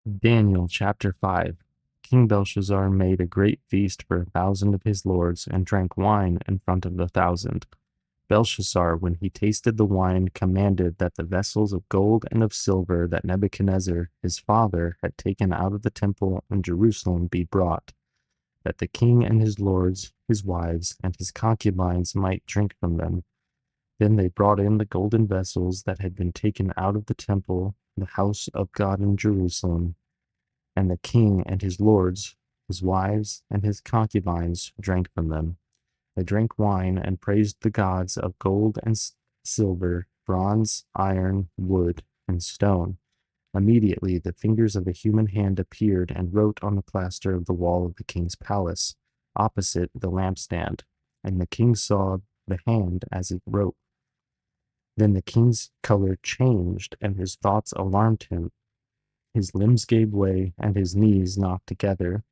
Daniel chapter 5. King Belshazzar made a great feast for 1,000 of his lords, and drank wine in front of the 1,000. Belshazzar, when he tasted the wine, commanded that the vessels of gold and of silver that Nebuchadnezzar his father had taken out of the temple in Jerusalem be brought, that the king and his lords, his wives, and his concubines might drink from them. Then they brought in the golden vessels that had been taken out of the temple, the house of God in Jerusalem, and the king and his lords, his wives, and his concubines drank from them. They drank wine and praised the gods of gold and silver, bronze, iron, wood, and stone. Immediately the fingers of a human hand appeared and wrote on the plaster of the wall of the king's palace, opposite the lampstand, and the king saw the hand as it wrote. Then the king's color changed, and his thoughts alarmed him. His limbs gave way, and his knees knocked together.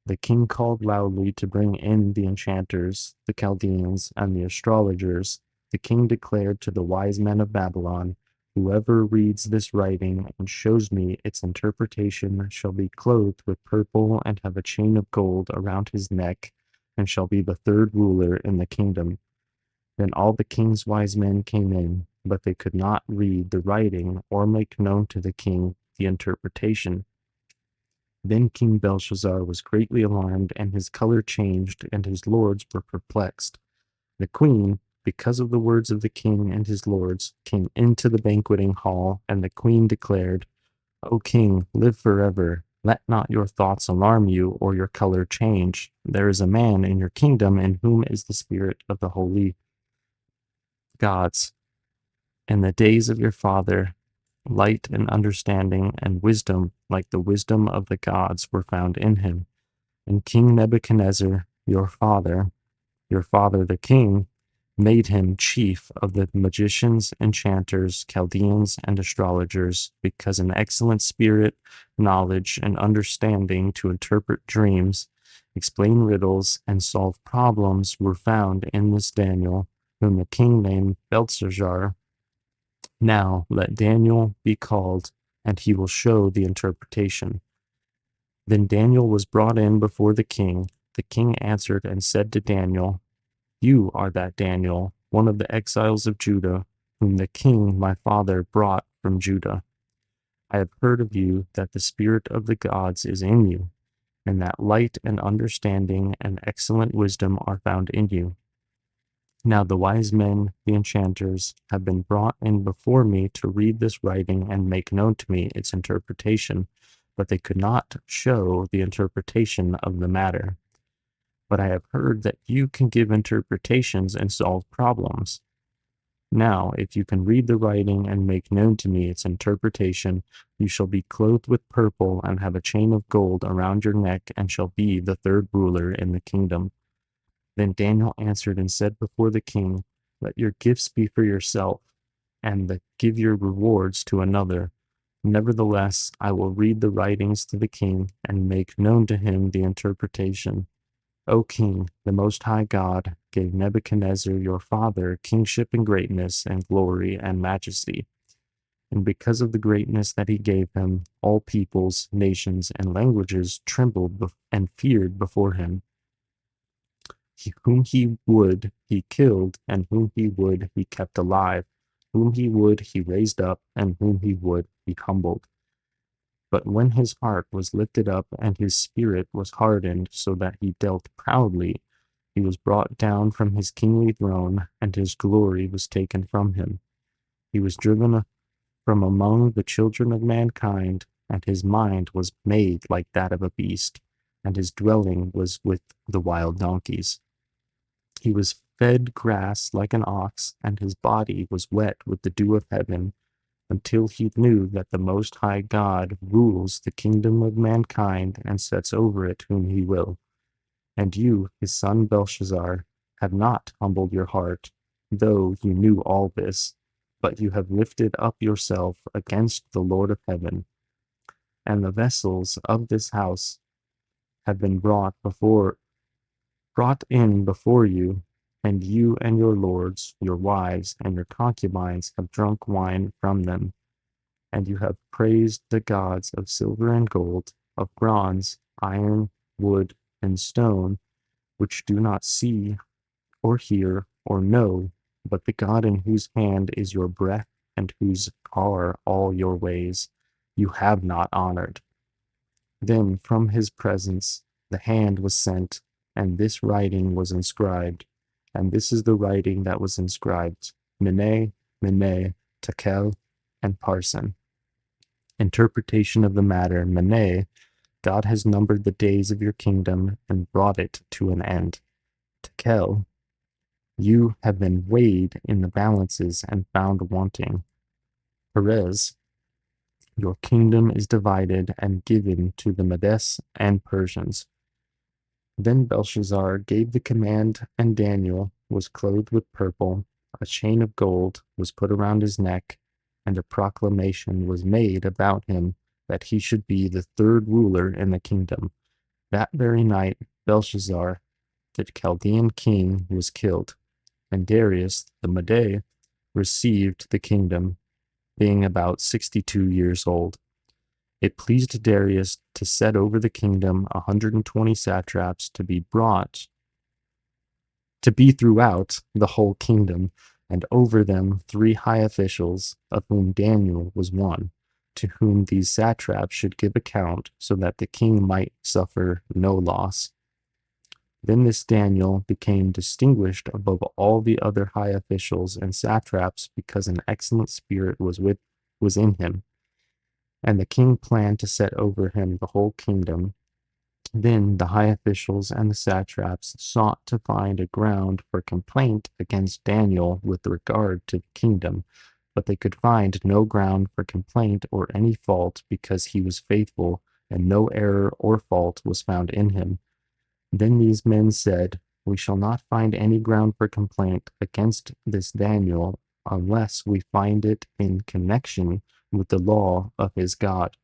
The king called loudly to bring in the enchanters, the Chaldeans, and the astrologers. The king declared to the wise men of Babylon, "Whoever reads this writing and shows me its interpretation shall be clothed with purple and have a chain of gold around his neck, and shall be the third ruler in the kingdom." Then all the king's wise men came in, but they could not read the writing or make known to the king the interpretation. Then King Belshazzar was greatly alarmed, and his color changed, and his lords were perplexed. The queen, because of the words of the king and his lords, came into the banqueting hall, and the queen declared, "O king, live forever. Let not your thoughts alarm you, or your color change. There is a man in your kingdom in whom is the spirit of the holy gods. In the days of your father, light and understanding and wisdom, like the wisdom of the gods, were found in him. And King Nebuchadnezzar, your father the king, made him chief of the magicians, enchanters, Chaldeans, and astrologers, because an excellent spirit, knowledge, and understanding to interpret dreams, explain riddles, and solve problems were found in this Daniel, whom the king named Belteshazzar. Now let Daniel be called, and he will show the interpretation." Then Daniel was brought in before the king. The king answered and said to Daniel, "You are that Daniel, one of the exiles of Judah, whom the king my father brought from Judah. I have heard of you that the spirit of the gods is in you, and that light and understanding and excellent wisdom are found in you. Now the wise men, the enchanters, have been brought in before me to read this writing and make known to me its interpretation, but they could not show the interpretation of the matter. But I have heard that you can give interpretations and solve problems. Now, if you can read the writing and make known to me its interpretation, you shall be clothed with purple and have a chain of gold around your neck, and shall be the third ruler in the kingdom." Then Daniel answered and said before the king, "Let your gifts be for yourself, and give your rewards to another. Nevertheless, I will read the writings to the king, and make known to him the interpretation. O king, the Most High God gave Nebuchadnezzar your father kingship and greatness and glory and majesty. And because of the greatness that he gave him, all peoples, nations, and languages trembled and feared before him. Whom he would, he killed, and whom he would, he kept alive. Whom he would, he raised up, and whom he would, he humbled. But when his heart was lifted up, and his spirit was hardened, so that he dealt proudly, he was brought down from his kingly throne, and his glory was taken from him. He was driven from among the children of mankind, and his mind was made like that of a beast, and his dwelling was with the wild donkeys. He was fed grass like an ox, and his body was wet with the dew of heaven, until he knew that the Most High God rules the kingdom of mankind and sets over it whom he will. And you, his son Belshazzar, have not humbled your heart, though you knew all this, but you have lifted up yourself against the Lord of heaven. And the vessels of this house have been brought in before you, and you and your lords, your wives, and your concubines have drunk wine from them. and you have praised the gods of silver and gold, of bronze, iron, wood, and stone, which do not see, or hear, or know, but the God in whose hand is your breath, and whose are all your ways, you have not honored. Then from his presence the hand was sent, and this writing was inscribed. And this is the writing that was inscribed: Mene, Mene, Tekel, and Parsin. Interpretation of the matter: Mene, God has numbered the days of your kingdom and brought it to an end. Tekel, you have been weighed in the balances and found wanting. Perez, your kingdom is divided and given to the Medes and Persians. Then Belshazzar gave the command, and Daniel was clothed with purple, a chain of gold was put around his neck, and a proclamation was made about him that he should be the third ruler in the kingdom. That very night Belshazzar, the Chaldean king, was killed, and Darius the Mede received the kingdom, being about 62 years old. It pleased Darius to set over the kingdom 120 satraps to be throughout the whole kingdom, and over them 3 high officials, of whom Daniel was one, to whom these satraps should give account, so that the king might suffer no loss. Then this Daniel became distinguished above all the other high officials and satraps, because an excellent spirit was in him. And the king planned to set over him the whole kingdom. Then the high officials and the satraps sought to find a ground for complaint against Daniel with regard to the kingdom, but they could find no ground for complaint or any fault, because he was faithful, and no error or fault was found in him. Then these men said, We shall not find any ground for complaint against this Daniel unless we find it in connection with the law of his God.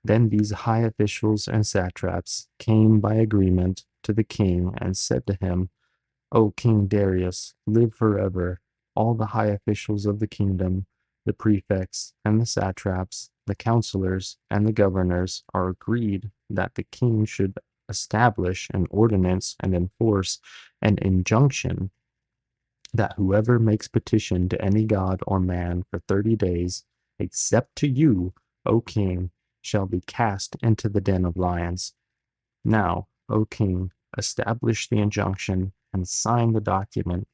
Then these high officials and satraps came by agreement to the king and said to him, O King Darius, live forever. All the high officials of the kingdom, the prefects and the satraps, the counselors and the governors are agreed that the king should establish an ordinance and enforce an injunction that whoever makes petition to any god or man for 30 days, except to you, O king, shall be cast into the den of lions. Now, O king, establish the injunction and sign the document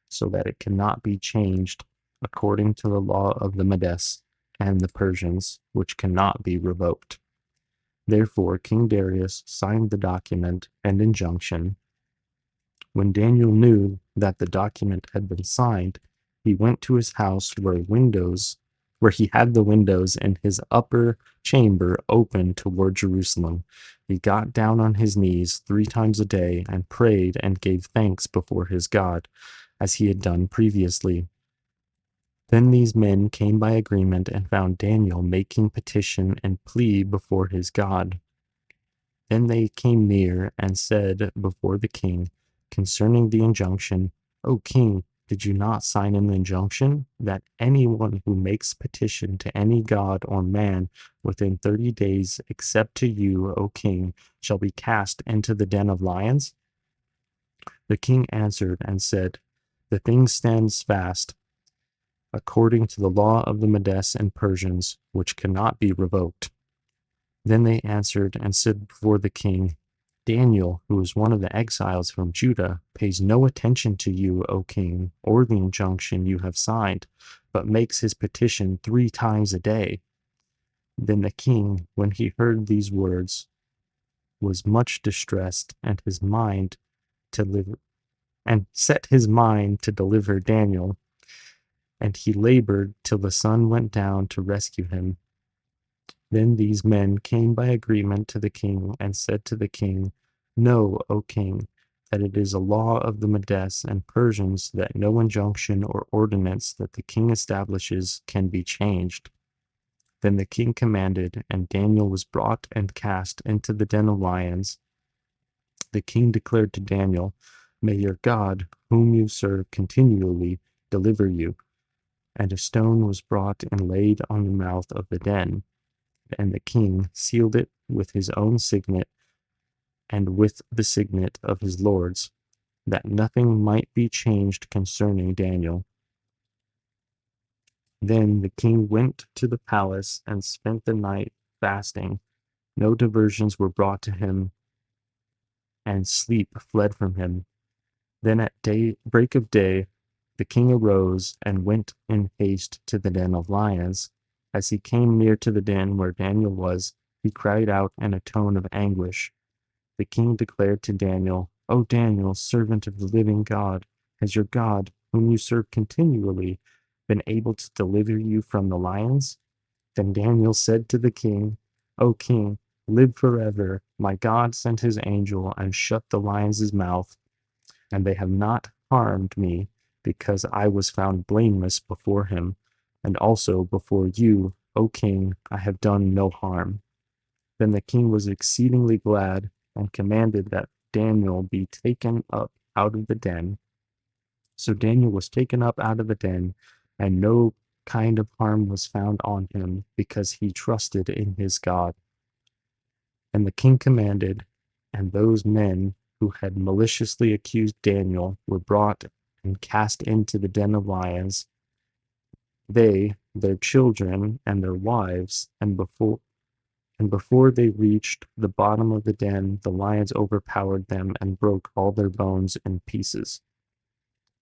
so that it cannot be changed according to the law of the Medes and the Persians, which cannot be revoked. Therefore, King Darius signed the document and injunction. When Daniel knew that the document had been signed, he went to his house where he had the windows in his upper chamber open toward Jerusalem. He got down on his knees 3 times a day and prayed and gave thanks before his God, as he had done previously. Then these men came by agreement and found Daniel making petition and plea before his God. Then they came near and said before the king concerning the injunction, O king, did you not sign an injunction that anyone who makes petition to any god or man within 30 days, except to you, O king, shall be cast into the den of lions? The king answered and said, The thing stands fast, according to the law of the Medes and Persians, which cannot be revoked. Then they answered and said before the king, Daniel, who is one of the exiles from Judah, pays no attention to you, O king, or the injunction you have signed, but makes his petition 3 times a day. Then the king, when he heard these words, was much distressed, and set his mind to deliver Daniel, and he labored till the sun went down to rescue him. Then these men came by agreement to the king and said to the king, Know, O king, that it is a law of the Medes and Persians that no injunction or ordinance that the king establishes can be changed. Then the king commanded, and Daniel was brought and cast into the den of lions. The king declared to Daniel, May your God, whom you serve continually, deliver you. And a stone was brought and laid on the mouth of the den, and the king sealed it with his own signet and with the signet of his lords, that nothing might be changed concerning Daniel. Then the king went to the palace and spent the night fasting. No diversions were brought to him, and sleep fled from him. Then at break of day, the king arose and went in haste to the den of lions. As he came near to the den where Daniel was, he cried out in a tone of anguish. The king declared to Daniel, O Daniel, servant of the living God, has your God, whom you serve continually, been able to deliver you from the lions? Then Daniel said to the king, O king, live forever. My God sent his angel and shut the lions' mouth, and they have not harmed me, because I was found blameless before him, and also before you, O king, I have done no harm. Then the king was exceedingly glad, and commanded that Daniel be taken up out of the den. So Daniel was taken up out of the den, and no kind of harm was found on him, because he trusted in his God. And the king commanded, and those men who had maliciously accused Daniel were brought and cast into the den of lions, they, their children, and their wives, and before they reached the bottom of the den, the lions overpowered them and broke all their bones in pieces.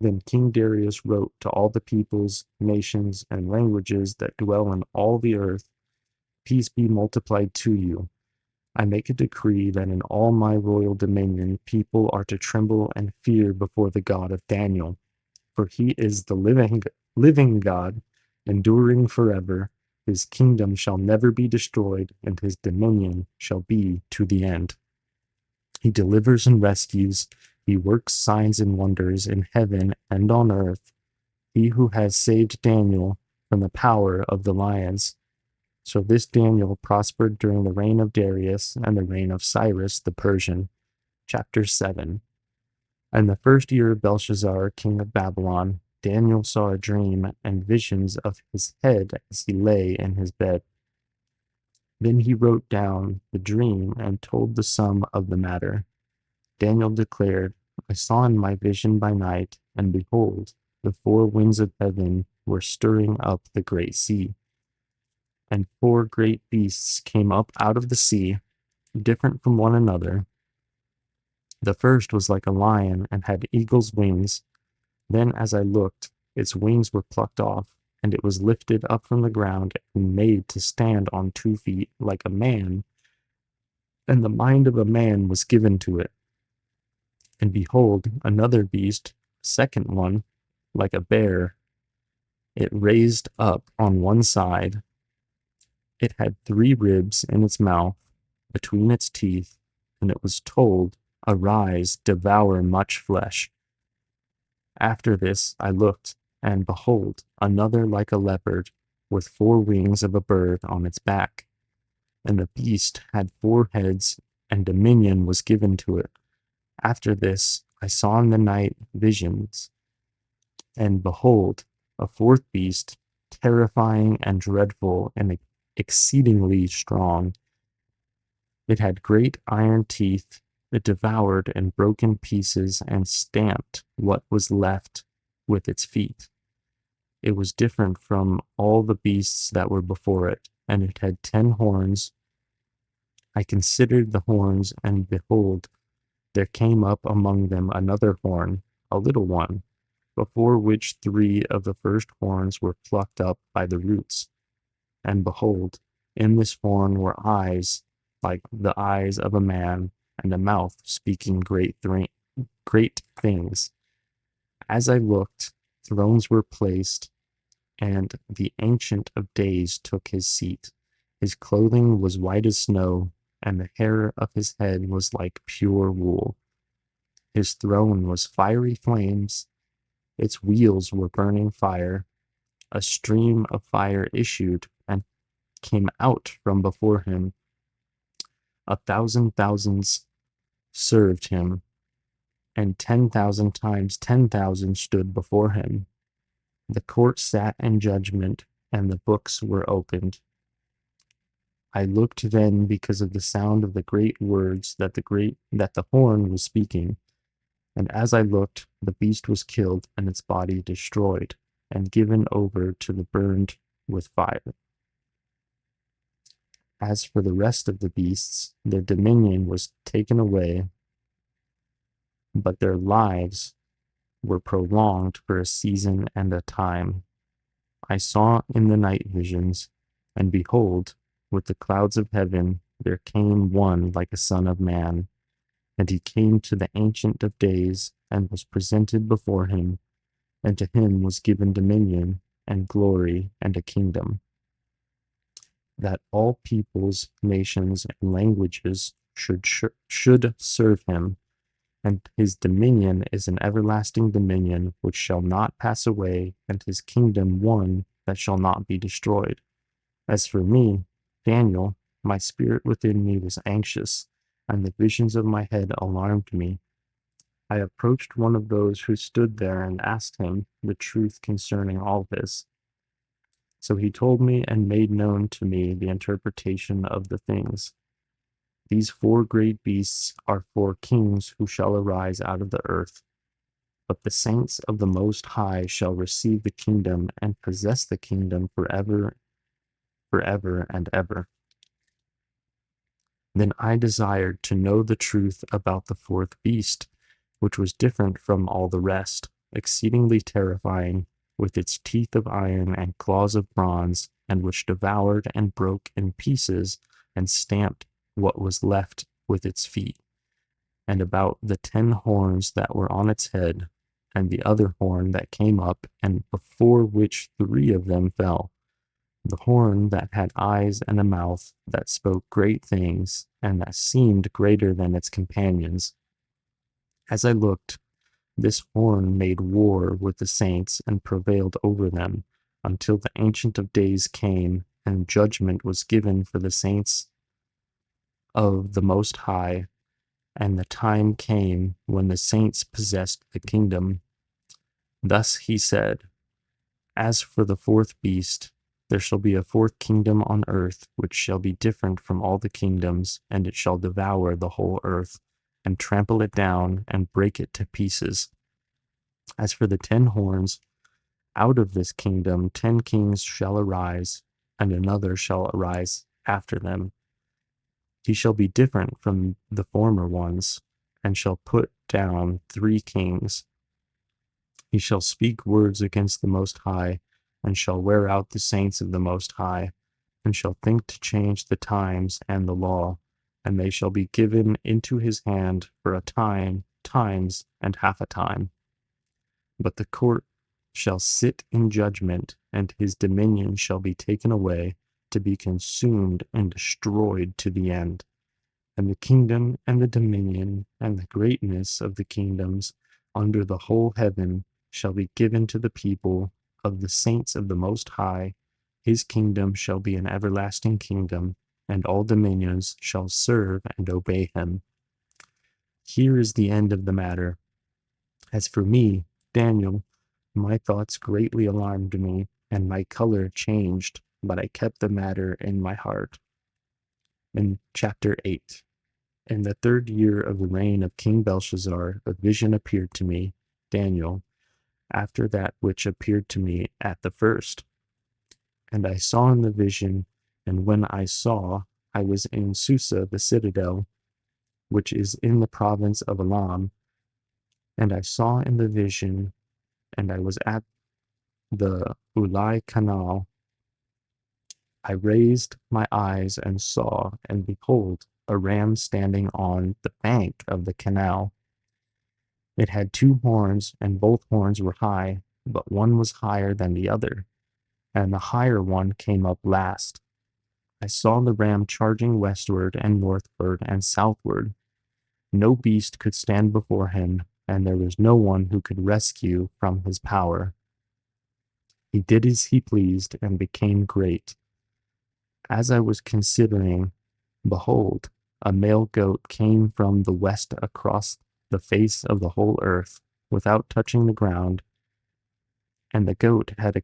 Then King Darius wrote to all the peoples, nations, and languages that dwell on all the earth, peace be multiplied to you. I make a decree that in all my royal dominion people are to tremble and fear before the God of Daniel, for he is the living God, enduring forever. His kingdom shall never be destroyed, and his dominion shall be to the end. He delivers and rescues. He works signs and wonders in heaven and on earth. He who has saved Daniel from the power of the lions. So this Daniel prospered during the reign of Darius and the reign of Cyrus the Persian. Chapter 7. In the first year of Belshazzar, king of Babylon, Daniel saw a dream and visions of his head as he lay in his bed. Then he wrote down the dream and told the sum of the matter. Daniel declared, I saw in my vision by night, and behold, the four winds of heaven were stirring up the great sea. And four great beasts came up out of the sea, different from one another. The first was like a lion and had eagle's wings. Then as I looked, its wings were plucked off, and it was lifted up from the ground and made to stand on 2 feet like a man, and the mind of a man was given to it. And behold, another beast, second one, like a bear, it raised up on one side. It had 3 ribs in its mouth, between its teeth, and it was told, Arise, devour much flesh. After this I looked, and behold, another like a leopard, with 4 wings of a bird on its back. And the beast had 4 heads, and dominion was given to it. After this I saw in the night visions, and behold, a 4th beast, terrifying and dreadful and exceedingly strong. It had great iron teeth. It devoured and broke in pieces and stamped what was left with its feet. It was different from all the beasts that were before it, and it had 10 horns. I considered the horns, and behold, there came up among them another horn, a little one, before which 3 of the first horns were plucked up by the roots. And behold, in this horn were eyes like the eyes of a man, and a mouth speaking great things. As I looked, thrones were placed, and the Ancient of Days took his seat. His clothing was white as snow, and the hair of his head was like pure wool. His throne was fiery flames. Its wheels were burning fire. A stream of fire issued and came out from before him. 1,000 thousands served him, and 10,000 times 10,000 stood before him. The court sat in judgment, and the books were opened. I looked then because of the sound of the great words that the horn was speaking. And as I looked, the beast was killed, and its body destroyed, and given over to be burned with fire. As for the rest of the beasts, their dominion was taken away, but their lives were prolonged for a season and a time. I saw in the night visions, and behold, with the clouds of heaven there came one like a son of man, and he came to the Ancient of Days, and was presented before him, and to him was given dominion, and glory, and a kingdom, that all peoples, nations, and languages should serve him, and his dominion is an everlasting dominion which shall not pass away, and his kingdom one that shall not be destroyed. As for me, Daniel, my spirit within me was anxious, and the visions of my head alarmed me. I approached one of those who stood there and asked him the truth concerning all this. So he told me and made known to me the interpretation of the things. These four great beasts are four kings who shall arise out of the earth. But the saints of the Most High shall receive the kingdom and possess the kingdom forever and ever. Then I desired to know the truth about the fourth beast, which was different from all the rest, exceedingly terrifying, with its teeth of iron and claws of bronze, and which devoured and broke in pieces and stamped what was left with its feet, and about the 10 horns that were on its head, and the other horn that came up, and before which 3 of them fell. The horn that had eyes and a mouth, that spoke great things, and that seemed greater than its companions. As I looked, this horn made war with the saints and prevailed over them, until the Ancient of Days came, and judgment was given for the saints of the Most High, and the time came when the saints possessed the kingdom. Thus he said, As for the fourth beast, there shall be a fourth kingdom on earth, which shall be different from all the kingdoms, and it shall devour the whole earth, and trample it down, and break it to pieces. As for the 10 horns, out of this kingdom 10 kings shall arise, and another shall arise after them. He shall be different from the former ones, and shall put down 3 kings. He shall speak words against the Most High, and shall wear out the saints of the Most High, and shall think to change the times and the law, and they shall be given into his hand for a time, times, and half a time. But the court shall sit in judgment, and his dominion shall be taken away, to be consumed and destroyed to the end. And the kingdom and the dominion and the greatness of the kingdoms under the whole heaven shall be given to the people of the saints of the Most High. His kingdom shall be an everlasting kingdom, and all dominions shall serve and obey him. Here is the end of the matter. As for me, Daniel, my thoughts greatly alarmed me, and my color changed, but I kept the matter in my heart. In chapter 8. In the 3rd year of the reign of King Belshazzar, a vision appeared to me, Daniel, after that which appeared to me at the first. And I saw in the vision, and when I saw, I was in Susa the citadel, which is in the province of Elam. And I saw in the vision, and I was at the Ulai Canal. I raised my eyes and saw, and behold, a ram standing on the bank of the canal. It had 2 horns, and both horns were high, but one was higher than the other, and the higher one came up last. I saw the ram charging westward and northward and southward. No beast could stand before him, and there was no one who could rescue from his power. He did as he pleased and became great. As I was considering, behold, a male goat came from the west across the face of the whole earth, without touching the ground, And the goat had a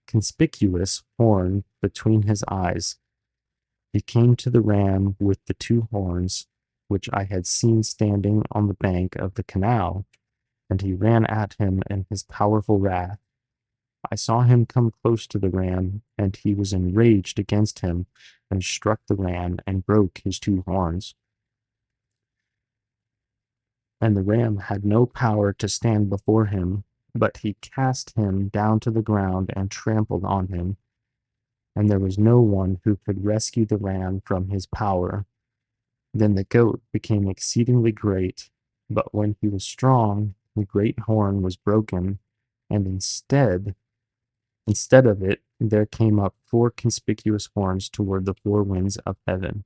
conspicuous horn between his eyes. He came to the ram with the two horns, which I had seen standing on the bank of the canal, and he ran at him in his powerful wrath. I saw him come close to the ram, and he was enraged against him, and struck the ram and broke his two horns. And the ram had no power to stand before him, but he cast him down to the ground and trampled on him. And there was no one who could rescue the ram from his power. Then the goat became exceedingly great, but when he was strong, the great horn was broken, and instead of it, there came up four conspicuous horns toward the four winds of heaven.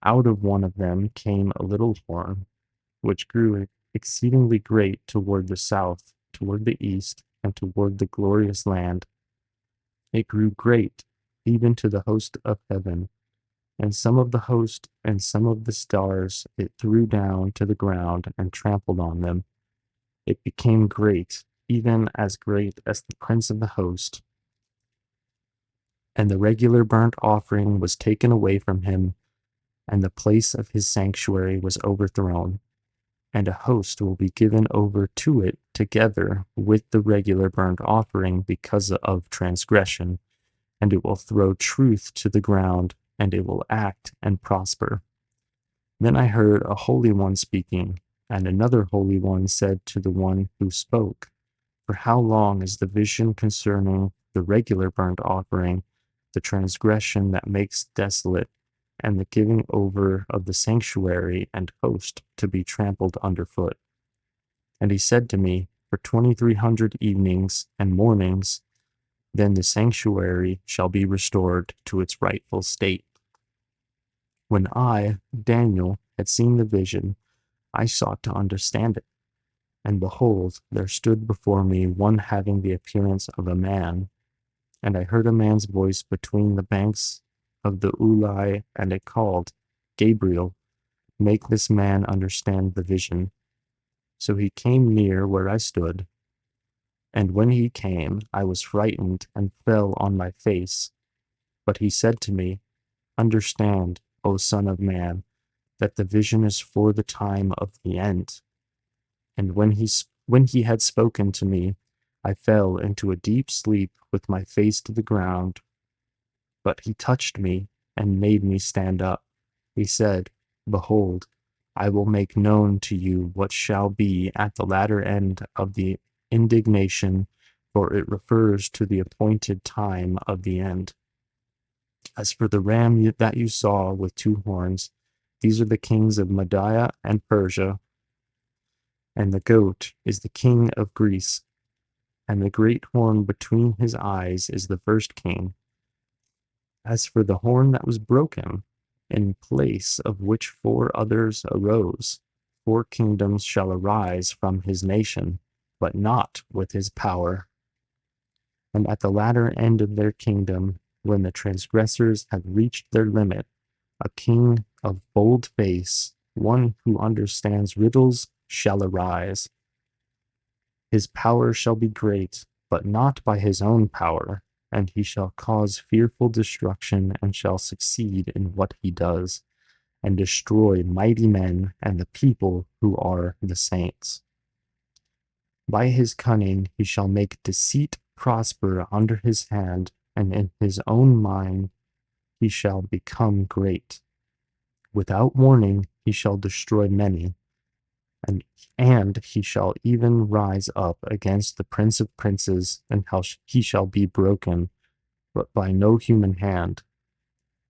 Out of one of them came a little horn, which grew exceedingly great toward the south, toward the east, and toward the glorious land. It grew great, even to the host of heaven, and some of the host and some of the stars it threw down to the ground and trampled on them. It became great, even as great as the prince of the host. And the regular burnt offering was taken away from him, and the place of his sanctuary was overthrown. And a host will be given over to it together with the regular burnt offering because of transgression, and it will throw truth to the ground, and it will act and prosper. Then I heard a holy one speaking, and another holy one said to the one who spoke, For how long is the vision concerning the regular burnt offering, the transgression that makes desolate, and the giving over of the sanctuary and host to be trampled underfoot? And he said to me, For 2,300 evenings and mornings, then the sanctuary shall be restored to its rightful state. When I, Daniel, had seen the vision, I sought to understand it. And behold, there stood before me one having the appearance of a man. And I heard a man's voice between the banks of the Ulai, and it called, Gabriel, make this man understand the vision. So he came near where I stood. And when he came, I was frightened and fell on my face. But he said to me, Understand, O Son of Man, that the vision is for the time of the end. And when he had spoken to me, I fell into a deep sleep with my face to the ground. But he touched me and made me stand up. He said, Behold, I will make known to you what shall be at the latter end of the indignation, for it refers to the appointed time of the end. As for the ram that you saw with two horns, these are the kings of Media and Persia, and the goat is the king of Greece, and the great horn between his eyes is the first king. As for the horn that was broken, in place of which four others arose, four kingdoms shall arise from his nation, but not with his power. And at the latter end of their kingdom, when the transgressors have reached their limit, a king of bold face, one who understands riddles, shall arise. His power shall be great, but not by his own power, and he shall cause fearful destruction, and shall succeed in what he does, and destroy mighty men and the people who are the saints. By his cunning he shall make deceit prosper under his hand, and in his own mind he shall become great. Without warning he shall destroy many, and he shall even rise up against the Prince of Princes, and he shall be broken, but by no human hand.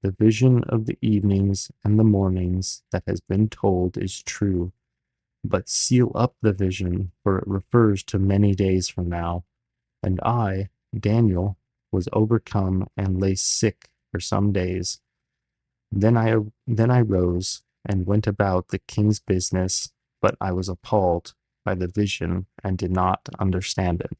The vision of the evenings and the mornings that has been told is true, but seal up the vision, for it refers to many days from now. And I, Daniel, was overcome and lay sick for some days. Then I rose and went about the king's business, but I was appalled by the vision and did not understand it.